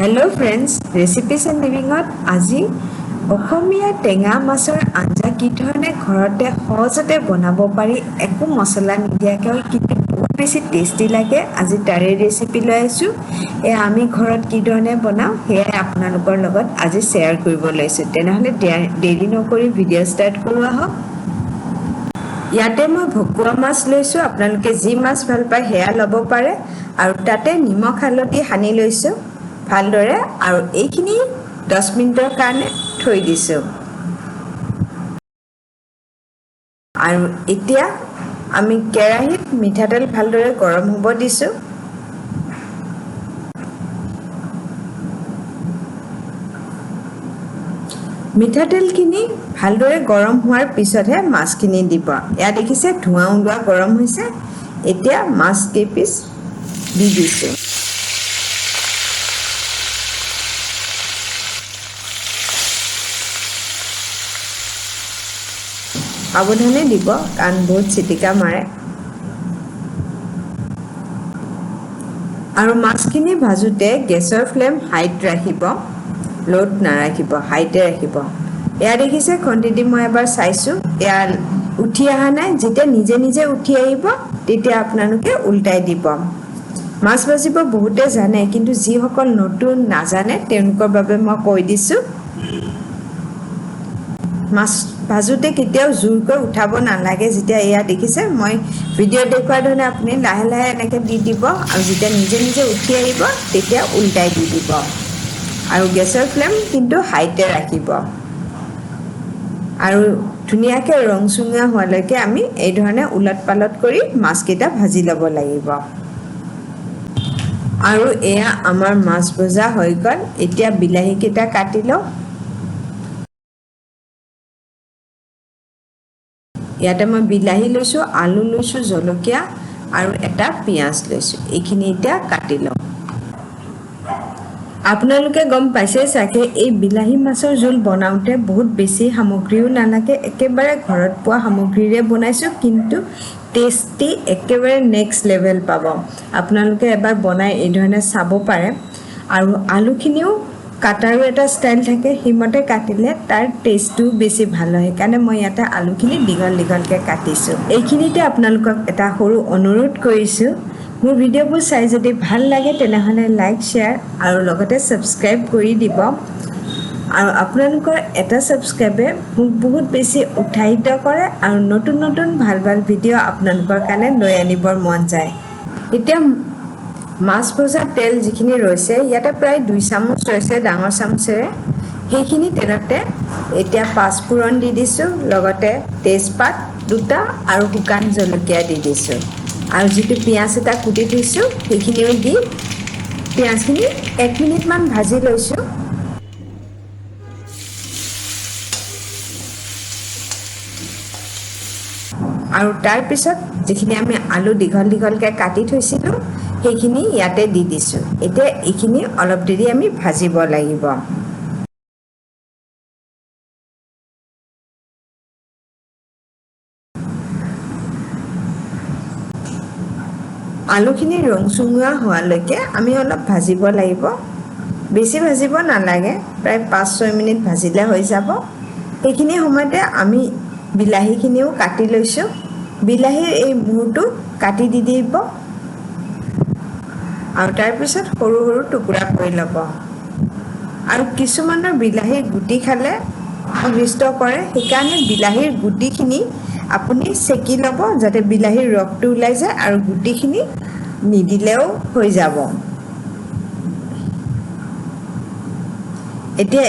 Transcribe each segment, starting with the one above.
Hello friends, Recipes and Living on আজি অসমীয়া টেঙা মাছৰ আঞ্জা কি ধৰণে ঘৰতে সহজতে বনাব পাৰি একো মছলা নিদিয়াকৈ কিন্তু বহুত বেছি টেষ্টি লাগে আজি তাৰে ৰেচিপি লৈ আছো আমি ঘৰত কি ধৰণে বনাও সেয়া আপোনালোকৰ লগত আজি শ্বেয়াৰ কৰিব লৈছো তেনেহলে দেৰি নকৰি ভিডিঅ' ষ্টাৰ্ট কৰোঁ আহক ইয়াতে মই ভকুৱা মাছ লৈছো আপোনালোকে যি মাছ ভাল পায় সেয়া ল'ব পাৰে আৰু তাতে নিমখ হালধি সানি লৈছো ভালদৰে আৰু এইখিনি 10 মিনিটৰ কাৰণে থৈ দিছো আৰু এতিয়া আমি কেৰাহীত মিঠাতেল ভালদৰে গৰম হ'ব দিছো মিঠাতেলখিনি ভালদৰে গৰম হোৱাৰ পিছতহে মাছখিনি দিব এয়া দেখিছে ধোঁৱা ওলোৱা গৰম হৈছে এতিয়া মাছ কেইপিচ দি দিছো সাৱধানে দিব কাৰণ বহুত চিটিকা মাৰে আৰু মাছখিনি ভাজোতে গেছৰ ফ্লেম হাইত ৰাখিব লোত নাৰাখিব হাইতে ৰাখিব এয়া দেখিছে খন্তি দি মই এবাৰ চাইছো এয়া উঠি অহা নাই যেতিয়া নিজে নিজে উঠি আহিব তেতিয়া আপোনালোকে উল্টাই দিব মাছ ভাজিব বহুতে জানে কিন্তু যিসকল নতুন নাজানে তেওঁলোকৰ বাবে মই কৈ দিছো মাছ ভাজোতে কেতিয়াও জোৰকৈ উঠাব নালাগে যেতিয়া এয়া দেখিছে মই ভিডিঅ' দেখুৱাৰ ধৰণে আপুনি লাহে লাহে এনেকৈ দি দিব আৰু যেতিয়া নিজে নিজে উঠি আহিব তেতিয়া উল্টাই দি দিব আৰু গেছৰ ফ্লেম কিন্তু হাইতে ৰাখিব আৰু ধুনীয়াকৈ ৰং চুঙা হোৱালৈকে আমি এই ধৰণে উলট পালট কৰি মাছকেইটা ভাজি ল'ব লাগিব আৰু এয়া আমাৰ মাছ ভজা হৈ গ'ল এতিয়া বিলাহীকেইটা কাটি লওঁ ইয়াতে মই বিলাহী লৈছো আলু লৈছো জলকীয়া আৰু এটা পিয়াজ লৈছো এইখিনি এতিয়া কাটি লওঁ আপোনালোকে গম পাইছে চাগে এই বিলাহী মাছৰ জোল বনাওঁতে বহুত বেছি সামগ্ৰীও নালাগে একেবাৰে ঘৰত পোৱা সামগ্ৰীৰে বনাইছো কিন্তু টেষ্টি একেবাৰে নেক্সট লেভেল পাব আপোনালোকে এবাৰ বনাই এই ধৰণে চাব পাৰে আৰু আলুখিনিও কাটাৰো এটা ষ্টাইল থাকে হিমতে কাটিলে তাৰ টেষ্টটো বেছি ভাল হয় সেইকাৰণে মই ইয়াতে আলুখিনি দীঘল দীঘলকৈ কাটিছোঁ এইখিনিতে আপোনালোকক এটা সৰু অনুৰোধ কৰিছোঁ মোৰ ভিডিঅ'বোৰ চাই যদি ভাল লাগে তেনেহ'লে লাইক শ্বেয়াৰ আৰু লগতে ছাবস্ক্ৰাইব কৰি দিব আৰু আপোনালোকৰ এটা ছাবস্ক্ৰাইবে মোক বহুত বেছি উৎসাহিত কৰে আৰু নতুন নতুন ভাল ভাল ভিডিঅ' আপোনালোকৰ কাৰণে লৈ আনিবৰ মন যায় এতিয়া মাছ ভজা তেল যিখিনি ৰৈছে ইয়াতে প্ৰায় 2 চামুচ ৰৈছে ডাঙৰ চামুচেৰে সেইখিনি তেলতে এতিয়া পাঁচফোৰণ দি দিছোঁ লগতে তেজপাত দুটা আৰু শুকান জলকীয়া দি দিছোঁ আৰু যিটো পিঁয়াজ এটা কুটি থৈছোঁ সেইখিনিও দি পিঁয়াজখিনি 1 মিনিটমান ভাজি লৈছোঁ আৰু তাৰপিছত যিখিনি আমি আলু দীঘল দীঘলকৈ কাটি থৈছিলোঁ সেইখিনি ইয়াতে দি দিছোঁ এতিয়া এইখিনি অলপ দেৰি আমি ভাজিব লাগিব আলুখিনি ৰং চুঙা হোৱালৈকে আমি অলপ ভাজিব লাগিব বেছি ভাজিব নালাগে প্ৰায় 5-6 মিনিট ভাজিলে হৈ যাব এইখিনি সময়তে আমি বিলাহীখিনিও কাটি লৈছোঁ বিলাহীৰ এই মূৰটো কাটি দি দিব আৰু তাৰপিছত সৰু সৰু টুকুৰা কৰি ল'ব আৰু কিছুমানৰ বিলাহীৰ গুটি খালে অনিষ্ট কৰে সেইকাৰণে বিলাহীৰ গুটিখিনি আপুনি চেকি ল'ব যাতে বিলাহীৰ ৰসটো ওলাই যায় আৰু গুটিখিনি নিদিলেও হৈ যাব এতিয়া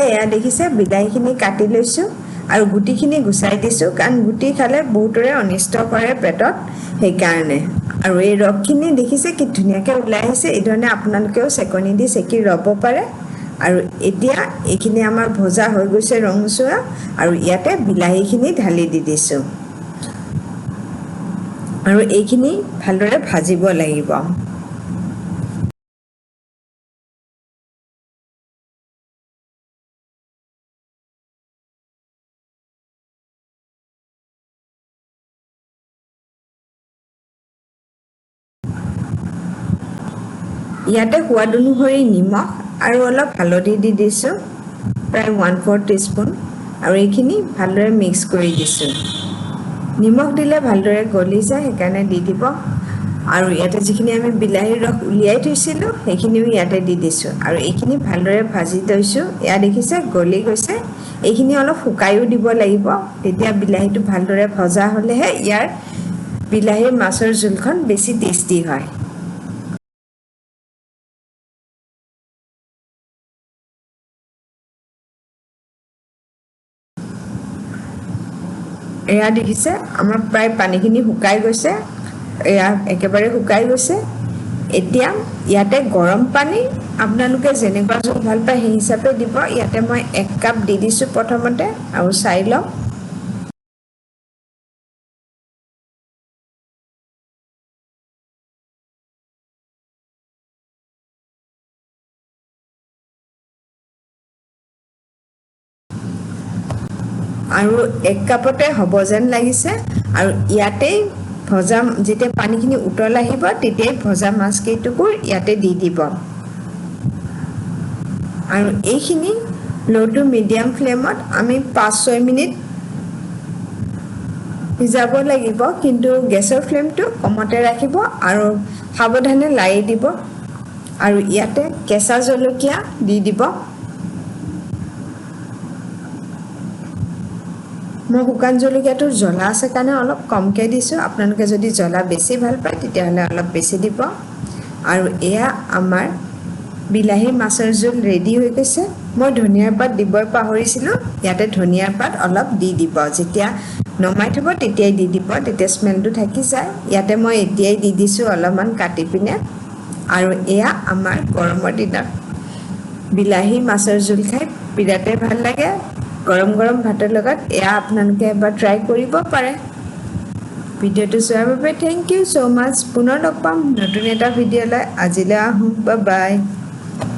এয়া দেখিছে বিলাহীখিনি কাটি লৈছোঁ আৰু গুটিখিনি গুচাই দিছোঁ কাৰণ গুটি খালে বহুতৰে অনিষ্ট কৰে পেটত সেইকাৰণে আৰু এই ৰসখিনি দেখিছে কি ধুনীয়াকৈ ওলাই আহিছে এই ধৰণে আপোনালোকেও চেকনি দি চেকি ল'ব পাৰে আৰু এতিয়া এইখিনি আমাৰ ভজা হৈ গৈছে ৰঙচুৱা আৰু ইয়াতে বিলাহীখিনি ঢালি দি দিছোঁ আৰু এইখিনি ভালদৰে ভাজিব লাগিব ইয়াতে সোৱাদ অনুসৰি নিমখ আৰু অলপ হালধি দি দিছোঁ প্ৰায় 1/4 টিস্পুন আৰু এইখিনি ভালদৰে মিক্স কৰি দিছোঁ নিমখ দিলে ভালদৰে গলি যায় সেইকাৰণে দি দিব আৰু ইয়াতে যিখিনি আমি বিলাহীৰ ৰস উলিয়াই থৈছিলোঁ সেইখিনিও ইয়াতে দি দিছোঁ আৰু এইখিনি ভালদৰে ভাজি থৈছোঁ এয়া দেখিছে গলি গৈছে এইখিনি অলপ শুকায়ো দিব লাগিব তেতিয়া বিলাহীটো ভালদৰে ভজা হ'লেহে ইয়াৰ বিলাহীৰ মাছৰ জোলখন বেছি টেষ্টি হয় এয়া দেখিছে আমাৰ প্ৰায় পানীখিনি শুকাই গৈছে এয়া একেবাৰে শুকাই গৈছে এতিয়া ইয়াতে গৰম পানী আপোনালোকে যেনেকুৱা জোল ভাল পায় সেই হিচাপে দিব ইয়াতে মই 1 কাপ দি দিছোঁ প্ৰথমতে আৰু চাই লওক আৰু 1 কাপতে হ'ব যেন লাগিছে আৰু ইয়াতেই ভজা যেতিয়া পানীখিনি উতল আহিব তেতিয়াই ভজা মাছকেইটুকুৰ ইয়াতে দি দিব আৰু এইখিনি ল' টু মিডিয়াম ফ্লেমত আমি 5-6 মিনিট সিজাব লাগিব কিন্তু গেছৰ ফ্লেমটো কমতে ৰাখিব আৰু সাৱধানে লাৰি দিব আৰু ইয়াতে কেঁচা জলকীয়া দি দিব মই শুকান জলকীয়াটো জ্বলা আছে কাৰণে অলপ কমকৈ দিছোঁ আপোনালোকে যদি জ্বলা বেছি ভাল পায় তেতিয়াহ'লে অলপ বেছি দিব আৰু এয়া আমাৰ বিলাহী মাছৰ জোল ৰেডি হৈ গৈছে মই ধনিয়াৰ পাত দিবই পাহৰিছিলোঁ ইয়াতে ধনিয়াৰ পাত অলপ দি দিব যেতিয়া নমাই থ'ব তেতিয়াই দি দিব তেতিয়া স্মেলটো থাকি যায় ইয়াতে মই এতিয়াই দি দিছোঁ অলপমান কাটি পিনে আৰু এয়া আমাৰ গৰমৰ দিনত বিলাহী মাছৰ জোল খাই বিৰাটেই ভাল লাগে গৰম গৰম ভাতৰ লগত এয়া আপোনালোকে এবাৰ ট্ৰাই কৰিব পাৰে ভিডিঅ'টো চোৱাৰ বাবে থেংক ইউ ছ' মাছ পুনৰ লগ পাম নতুন এটা ভিডিঅ'লৈ আজিলৈ আহোঁ বাই বাই